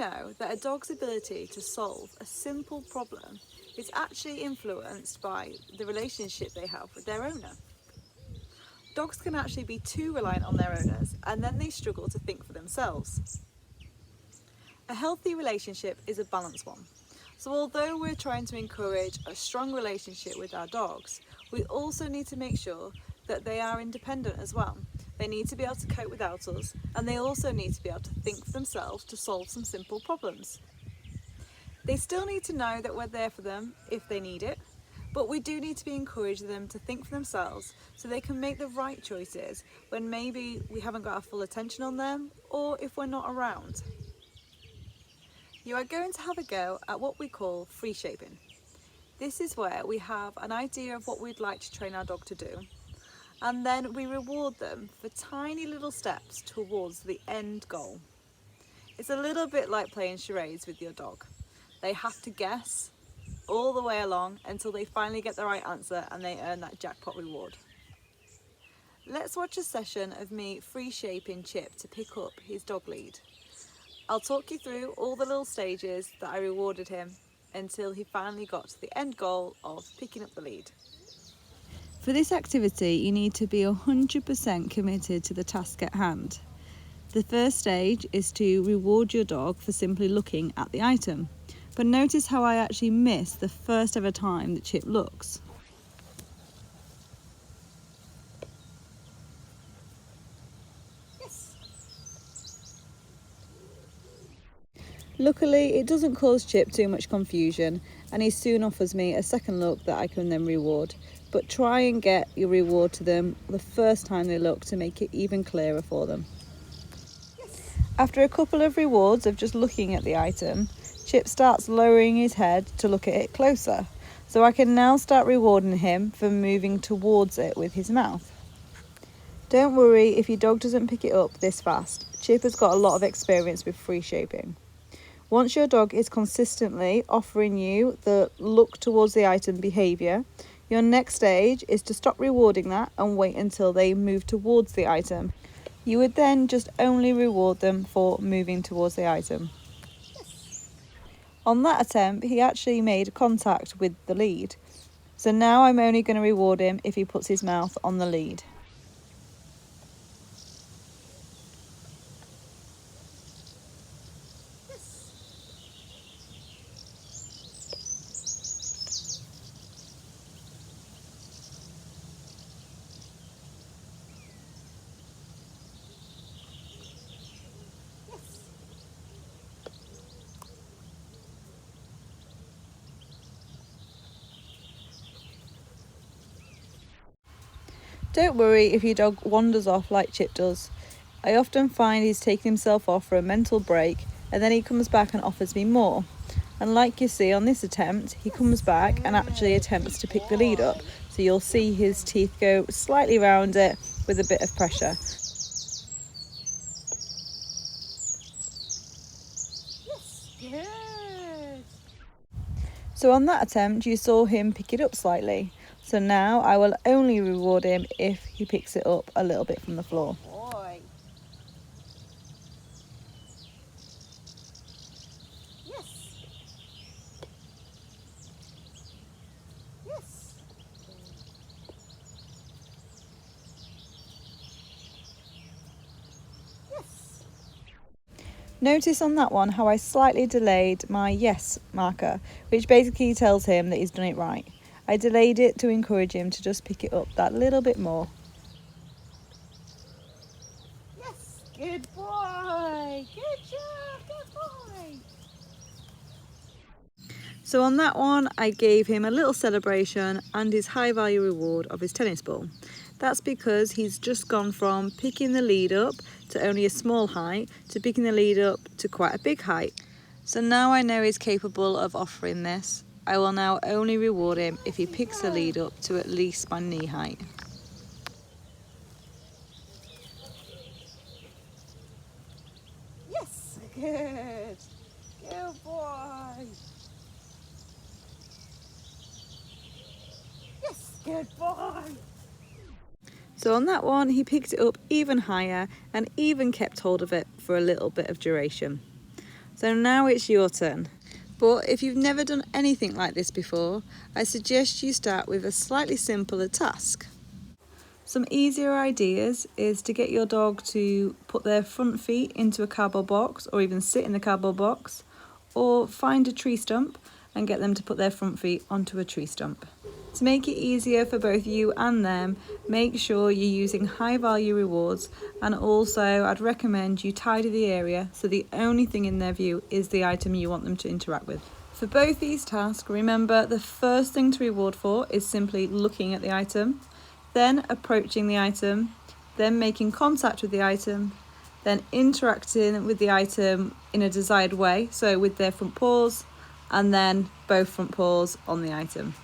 know that a dog's ability to solve a simple problem is actually influenced by the relationship they have with their owner? Dogs can actually be too reliant on their owners, and then they struggle to think for themselves. A healthy relationship is a balanced one. So although we're trying to encourage a strong relationship with our dogs, we also need to make sure that they are independent as well. They need to be able to cope without us, and they also need to be able to think for themselves to solve some simple problems. They still need to know that we're there for them if they need it, but we do need to be encouraging them to think for themselves so they can make the right choices when maybe we haven't got our full attention on them or if we're not around. You are going to have a go at what we call free shaping. This is where we have an idea of what we'd like to train our dog to do, and then we reward them for tiny little steps towards the end goal. It's a little bit like playing charades with your dog. They have to guess all the way along until they finally get the right answer and they earn that jackpot reward. Let's watch a session of me free shaping Chip to pick up his dog lead. I'll talk you through all the little stages that I rewarded him until he finally got to the end goal of picking up the lead. For this activity, you need to be 100% committed to the task at hand. The first stage is to reward your dog for simply looking at the item. But notice how I actually miss the first ever time that Chip looks. Yes. Luckily, it doesn't cause Chip too much confusion, and he soon offers me a second look that I can then reward. But try and get your reward to them the first time they look to make it even clearer for them. Yes. After a couple of rewards of just looking at the item, Chip starts lowering his head to look at it closer. So I can now start rewarding him for moving towards it with his mouth. Don't worry if your dog doesn't pick it up this fast. Chip has got a lot of experience with free shaping. Once your dog is consistently offering you the look towards the item behaviour, your next stage is to stop rewarding that and wait until they move towards the item. You would then just only reward them for moving towards the item. On that attempt, he actually made contact with the lead. So now I'm only going to reward him if he puts his mouth on the lead. Don't worry if your dog wanders off like Chip does. I often find he's taking himself off for a mental break and then he comes back and offers me more. And like you see on this attempt, he comes back and actually attempts to pick the lead up. So you'll see his teeth go slightly round it with a bit of pressure. Yes, good. So on that attempt, you saw him pick it up slightly. So now I will only reward him if he picks it up a little bit from the floor. Boy. Yes. Yes. Yes. Notice on that one how I slightly delayed my yes marker, which basically tells him that he's done it right. I delayed it to encourage him to just pick it up that little bit more. Yes, good boy, good job, good boy. So on that one, I gave him a little celebration and his high value reward of his tennis ball. That's because he's just gone from picking the lead up to only a small height to picking the lead up to quite a big height. So now I know he's capable of offering this. I will now only reward him if he picks the lead up to at least my knee height. Yes, good. Good boy. Yes, good boy. So on that one, he picked it up even higher and even kept hold of it for a little bit of duration. So now it's your turn. But if you've never done anything like this before, I suggest you start with a slightly simpler task. Some easier ideas is to get your dog to put their front feet into a cardboard box, or even sit in the cardboard box, or find a tree stump and get them to put their front feet onto a tree stump. To make it easier for both you and them, make sure you're using high value rewards, and also I'd recommend you tidy the area so the only thing in their view is the item you want them to interact with. For both these tasks, remember the first thing to reward for is simply looking at the item, then approaching the item, then making contact with the item, then interacting with the item in a desired way, so with their front paws, and then both front paws on the item.